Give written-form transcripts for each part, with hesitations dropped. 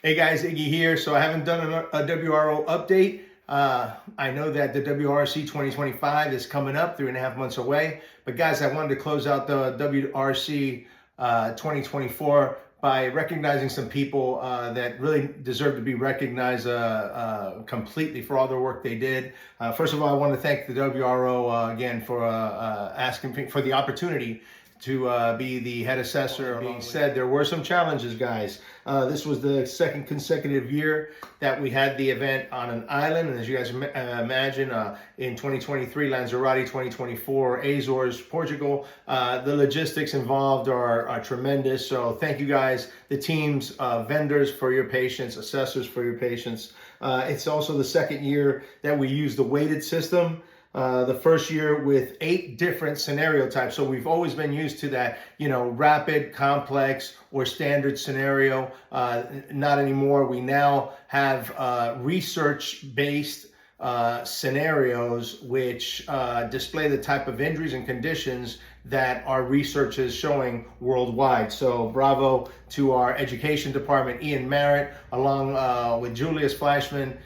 Hey guys, Iggy here. So I haven't done a WRO update. I know that the WRC 2025 is coming up, 3.5 months away. But guys, I wanted to close out the WRC 2024 by recognizing some people that really deserve to be recognized completely for all their work they did. First of all, I want to thank the WRO again for asking for the opportunity to be the head assessor. Being said, there were some challenges, guys. This was the second consecutive year that we had the event on an island, and as you guys imagine, in 2023, Lanzarote, 2024, Azores, Portugal, the logistics involved are tremendous. So thank you guys, the teams, vendors for your patience, assessors for your patience. It's also the second year that we use the weighted system. The first year with 8 different scenario types. So we've always been used to that, rapid, complex, or standard scenario. Not anymore. We now have research-based scenarios which display the type of injuries and conditions that our research is showing worldwide. So bravo to our education department, Ian Merritt, along with Julius Fleischman,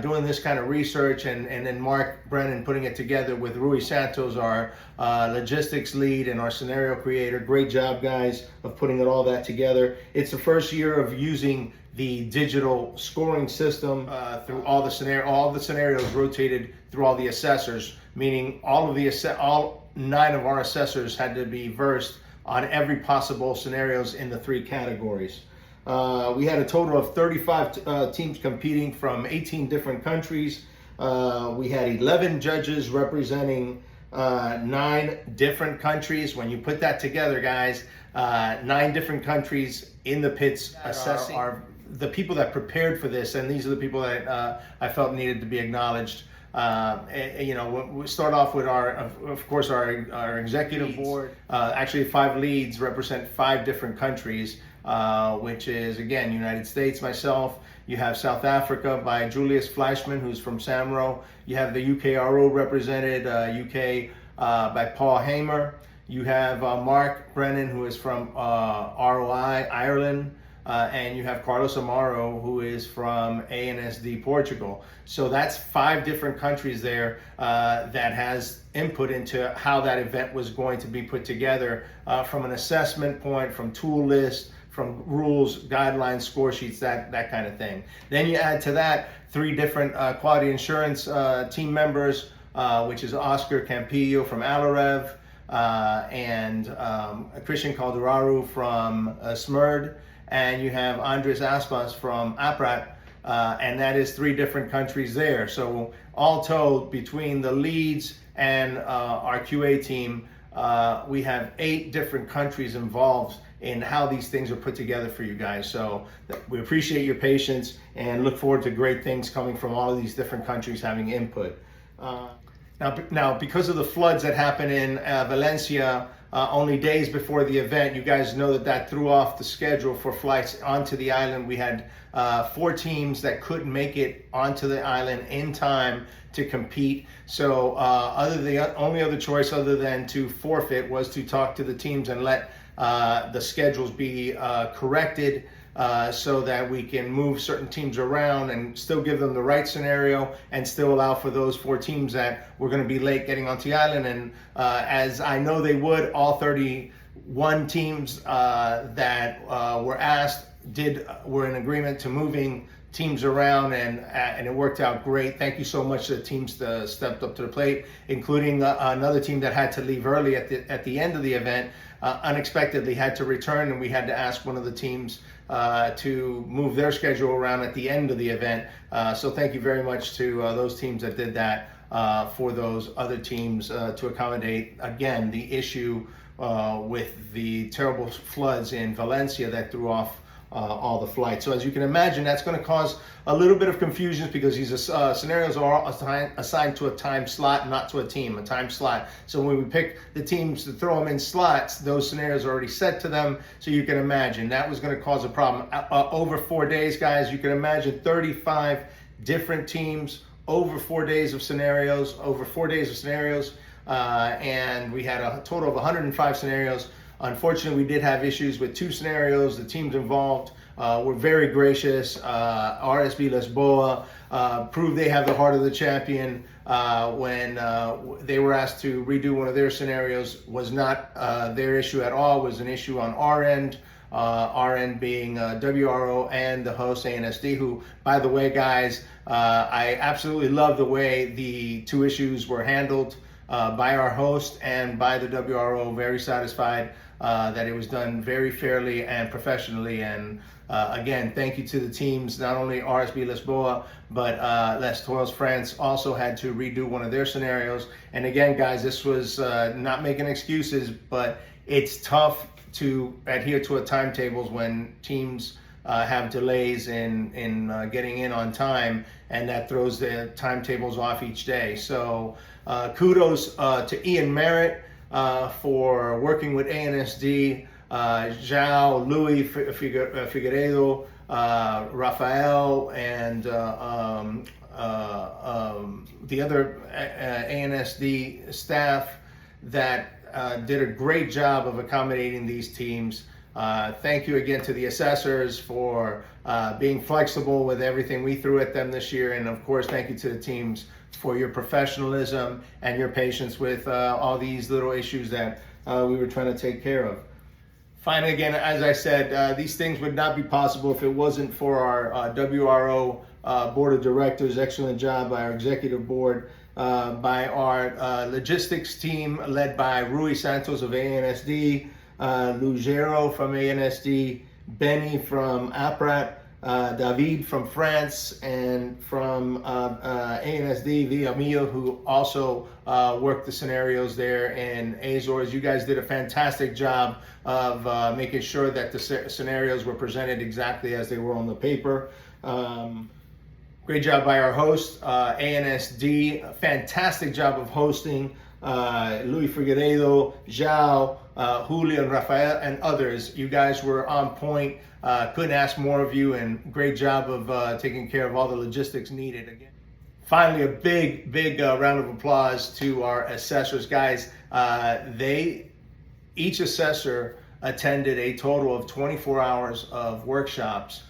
doing this kind of research, and then Mark Brennan putting it together with Rui Santos, our logistics lead and our scenario creator. Great job, guys, of putting all that together. It's the first year of using the digital scoring system through all the scenarios rotated through all the assessors, meaning all 9 of our assessors had to be versed on every possible scenarios in the 3 categories. We had a total of 35 teams competing from 18 different countries. We had 11 judges representing 9 different countries. When you put that together, guys, 9 different countries in the pits assessing are the people that prepared for this, and these are the people that I felt needed to be acknowledged. We start off with our executive board. Actually, 5 leads represent 5 different countries, which is, again, United States, myself. You have South Africa by Julius Fleischman, who's from SAMRO. You have the UKRO represented, UK, by Paul Hamer. You have Mark Brennan, who is from ROI, Ireland. And you have Carlos Amaro, who is from ANSD, Portugal. So that's 5 different countries there that has input into how that event was going to be put together, from an assessment point, from tool list, from rules, guidelines, score sheets, that kind of thing. Then you add to that 3 different quality insurance team members, which is Oscar Campillo from Alarev, and Christian Calderaro from SMERD. And you have Andres Aspas from APRAT, and that is 3 different countries there. So all told, between the leads and our QA team, we have 8 different countries involved in how these things are put together for you guys. So we appreciate your patience and look forward to great things coming from all of these different countries having input. Now, because of the floods that happened in Valencia, only days before the event, you guys know that threw off the schedule for flights onto the island. We had 4 teams that couldn't make it onto the island in time to compete. So the only other choice other than to forfeit was to talk to the teams and let the schedules be corrected, so that we can move certain teams around and still give them the right scenario and still allow for those 4 teams that were going to be late getting onto the island. And as I know they would, all 31 teams that were asked were in agreement to moving teams around, and it worked out great. Thank you so much to the teams that stepped up to the plate, including another team that had to leave early at the end of the event, unexpectedly had to return, and we had to ask one of the teams to move their schedule around at the end of the event. So thank you very much to those teams that did that for those other teams to accommodate, again, the issue with the terrible floods in Valencia that threw off all the flights. So as you can imagine, that's going to cause a little bit of confusion because these scenarios are assigned to a time slot, not to a team, a time slot. So when we pick the teams to throw them in slots, those scenarios are already set to them. So you can imagine that was going to cause a problem. Over 4 days, guys, you can imagine 35 different teams, over 4 days of scenarios, and we had a total of 105 scenarios. Unfortunately, we did have issues with 2 scenarios. The teams involved were very gracious. RSB Lisboa proved they have the heart of the champion when they were asked to redo one of their scenarios. Was not their issue at all, was an issue on our end. Our end being WRO and the Host ANSD, who, by the way, guys, I absolutely love the way the two issues were handled by our host and by the WRO. Very satisfied that it was done very fairly and professionally. And again, thank you to the teams, not only RSB Lisboa, but Les Toils France also had to redo one of their scenarios. And again, guys, this was not making excuses, but it's tough to adhere to timetables when teams have delays in getting in on time, and that throws the timetables off each day. So kudos to Ian Merritt for working with ANSD, João, Louis Figueiredo, Rafael, and the other ANSD staff that did a great job of accommodating these teams. Thank you again to the assessors for being flexible with everything we threw at them this year. And of course, thank you to the teams for your professionalism and your patience with all these little issues that we were trying to take care of. Finally, again, as I said, these things would not be possible if it wasn't for our WRO Board of Directors. Excellent job by our Executive Board. By our logistics team led by Rui Santos of ANSD, Lugero from ANSD, Benny from APRAT, David from France, and from ANSD, Villamil, who also worked the scenarios there in Azores. You guys did a fantastic job of making sure that the scenarios were presented exactly as they were on the paper. Great job by our host, ANSD. Fantastic job of hosting. Louis Figueiredo, João, Julio, and Rafael, and others. You guys were on point. Couldn't ask more of you, and great job of taking care of all the logistics needed. Again, finally, a big round of applause to our assessors, guys. Each assessor attended a total of 24 hours of workshops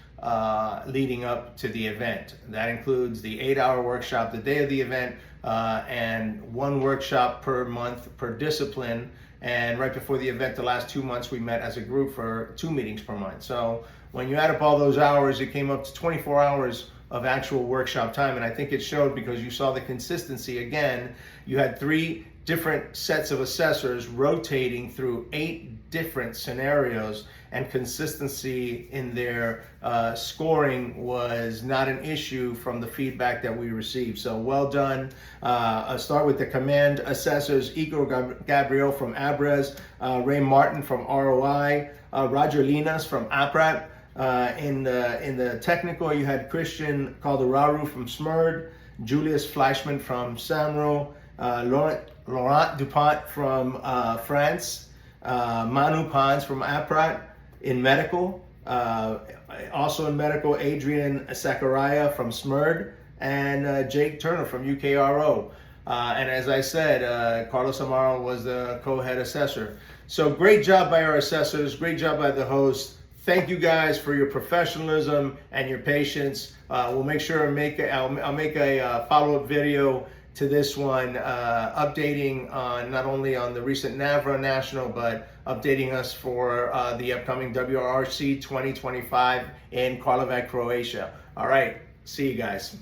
leading up to the event. That includes the 8-hour workshop the day of the event, and one workshop per month per discipline. And right before the event, the last 2 months, we met as a group for 2 meetings per month. So when you add up all those hours, it came up to 24 hours of actual workshop time. And I think it showed because you saw the consistency. Again, you had 3 different sets of assessors rotating through 8 different scenarios, and consistency in their scoring was not an issue from the feedback that we received. So well done. I'll start with the command assessors: Igor Gabriel from Abres, Ray Martin from ROI, Roger Linas from APRAT. In the technical, you had Christian Calderaro from SMERD, Julius Fleischmann from SAMRO, Laurent Dupont from France, Manu Pons from APRAT. In medical, also in medical, Adrian Sakaraya from SMERD, and Jake Turner from UKRO. And as I said, Carlos Amaro was the co-head assessor. So great job by our assessors, great job by the host. Thank you guys for your professionalism and your patience. We'll make sure I'll make a follow-up video to this one, updating on not only on the recent NAVRA National, but updating us for the upcoming WRC 2025 in Karlovac, Croatia. All right, see you guys.